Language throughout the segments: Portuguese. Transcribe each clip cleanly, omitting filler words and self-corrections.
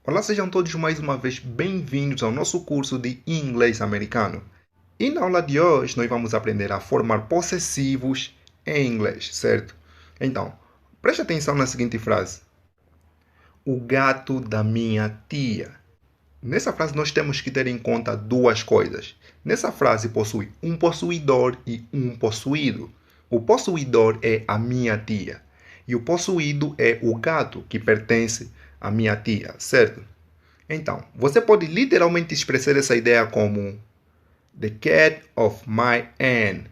Olá, sejam todos mais uma vez bem-vindos ao nosso curso de inglês americano. E na aula de hoje nós vamos aprender a formar possessivos em inglês, certo? Então, preste atenção na seguinte frase: o gato da minha tia. Nessa frase nós temos que ter em conta duas coisas. Nessa frase possui um possuidor e um possuído. O possuidor é a minha tia e o possuído é o gato que pertence à minha tia, certo? Então, você pode literalmente expressar essa ideia como the cat of my aunt.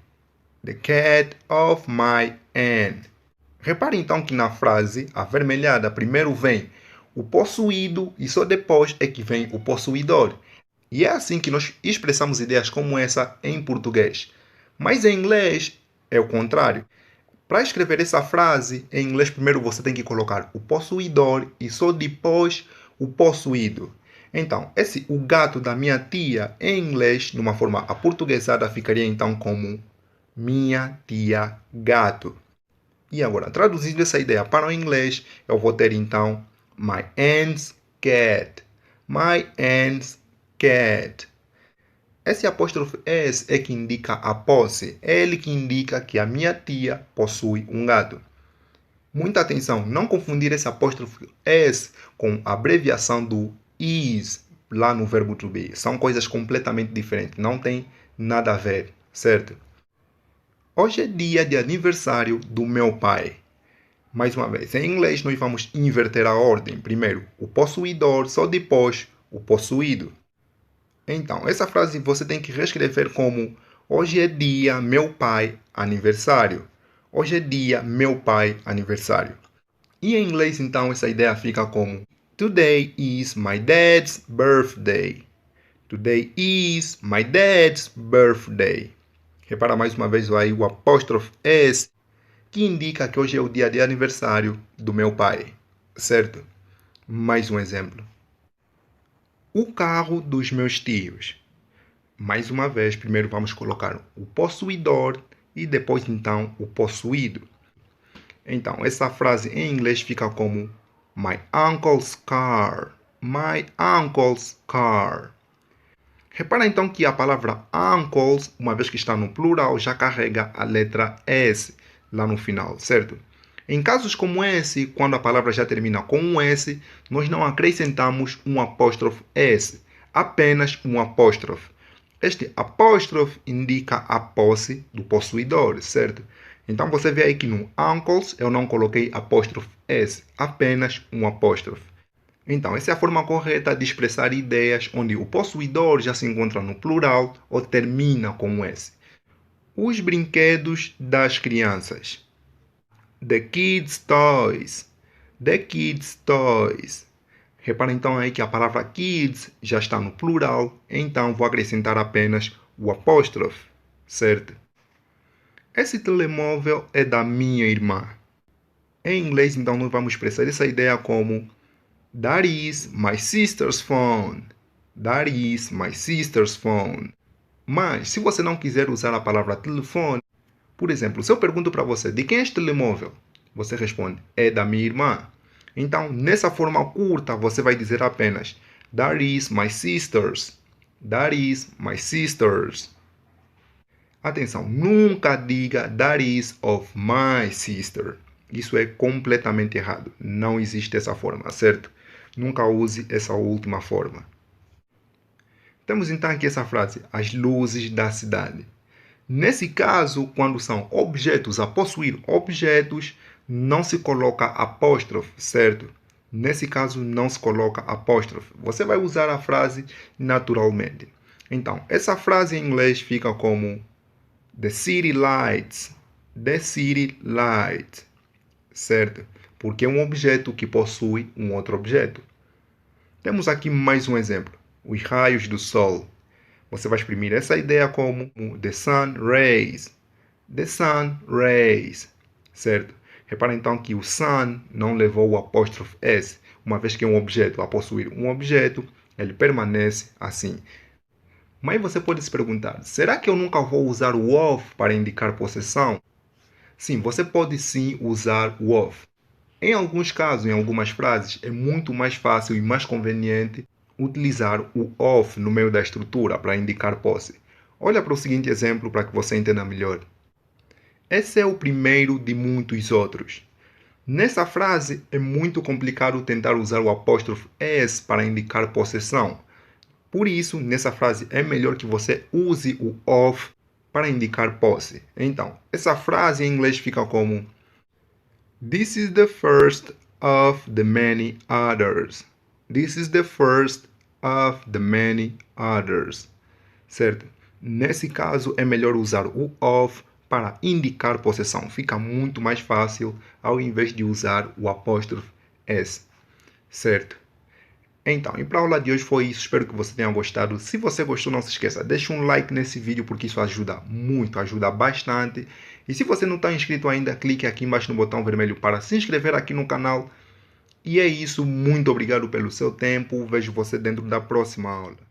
The cat of my aunt. Repare então que na frase avermelhada primeiro vem o possuído e só depois é que vem o possuidor. E é assim que nós expressamos ideias como essa em português. Mas em inglês é o contrário. Para escrever essa frase em inglês, primeiro você tem que colocar o possuidor e só depois o possuído. Então, o gato da minha tia em inglês, numa forma aportuguesada, ficaria então como minha tia gato. E agora, traduzindo essa ideia para o inglês, eu vou ter então my aunt's cat. My aunt's cat. Esse apóstrofe S é que indica a posse. É ele que indica que a minha tia possui um gato. Muita atenção, não confundir esse apóstrofe S com a abreviação do is lá no verbo to be. São coisas completamente diferentes, não tem nada a ver, certo? Hoje é dia de aniversário do meu pai. Mais uma vez, em inglês nós vamos inverter a ordem. Primeiro o possuidor, só depois o possuído. Então, essa frase você tem que reescrever como hoje é dia meu pai aniversário. Hoje é dia meu pai aniversário. E em inglês, então, essa ideia fica como today is my dad's birthday. Today is my dad's birthday. Repara mais uma vez aí o apóstrofe S, que indica que hoje é o dia de aniversário do meu pai. Certo? Mais um exemplo. O carro dos meus tios. Mais uma vez, primeiro vamos colocar o possuidor e depois então o possuído. Então, essa frase em inglês fica como my uncle's car. My uncle's car. Repara então que a palavra uncles, uma vez que está no plural, já carrega a letra S lá no final, certo? Em casos como esse, quando a palavra já termina com um S, nós não acrescentamos um apóstrofe S, apenas um apóstrofe. Este apóstrofe indica a posse do possuidor, certo? Então você vê aí que no uncles eu não coloquei apóstrofe S, apenas um apóstrofe. Então, essa é a forma correta de expressar ideias onde o possuidor já se encontra no plural ou termina com um S. Os brinquedos das crianças. The kids' toys. The kids' toys. Repara então aí que a palavra kids já está no plural, então vou acrescentar apenas o apóstrofe, certo? Esse telemóvel é da minha irmã. Em inglês, então, nós vamos expressar essa ideia como that is my sister's phone. That is my sister's phone. Mas, se você não quiser usar a palavra telefone, por exemplo, se eu pergunto para você de quem é este telemóvel, você responde é da minha irmã. Então, nessa forma curta, você vai dizer apenas that is my sister's. That is my sister's. Atenção, nunca diga that is of my sister. Isso é completamente errado. Não existe essa forma, certo? Nunca use essa última forma. Temos então aqui essa frase, as luzes da cidade. Nesse caso, quando são objetos a possuir objetos, não se coloca apóstrofe, certo? Nesse caso, não se coloca apóstrofe. Você vai usar a frase naturalmente. Então, essa frase em inglês fica como the city lights. The city lights. Certo? Porque é um objeto que possui um outro objeto. Temos aqui mais um exemplo. Os raios do sol. Você vai exprimir essa ideia como the sun rays. The sun rays. Certo? Repara então que o sun não levou o apóstrofe S. Uma vez que é um objeto a possuir um objeto, ele permanece assim. Mas você pode se perguntar, será que eu nunca vou usar o of para indicar possessão? Sim, você pode sim usar o of. Em alguns casos, em algumas frases, é muito mais fácil e mais conveniente utilizar o of no meio da estrutura para indicar posse. Olha para o seguinte exemplo para que você entenda melhor. Esse é o primeiro de muitos outros. Nessa frase, é muito complicado tentar usar o apóstrofo s para indicar possessão. Por isso, nessa frase é melhor que você use o of para indicar posse. Então, essa frase em inglês fica como This is the first of the many others. This is the first of the many others. Certo? Nesse caso, é melhor usar o of para indicar possessão. Fica muito mais fácil ao invés de usar o apóstrofo s. Certo? Então, e para a aula de hoje foi isso. Espero que você tenha gostado. Se você gostou, não se esqueça, deixa um like nesse vídeo porque isso ajuda muito, ajuda bastante. E se você não está inscrito ainda, clique aqui embaixo no botão vermelho para se inscrever aqui no canal. E é isso. Muito obrigado pelo seu tempo. Vejo você dentro da próxima aula.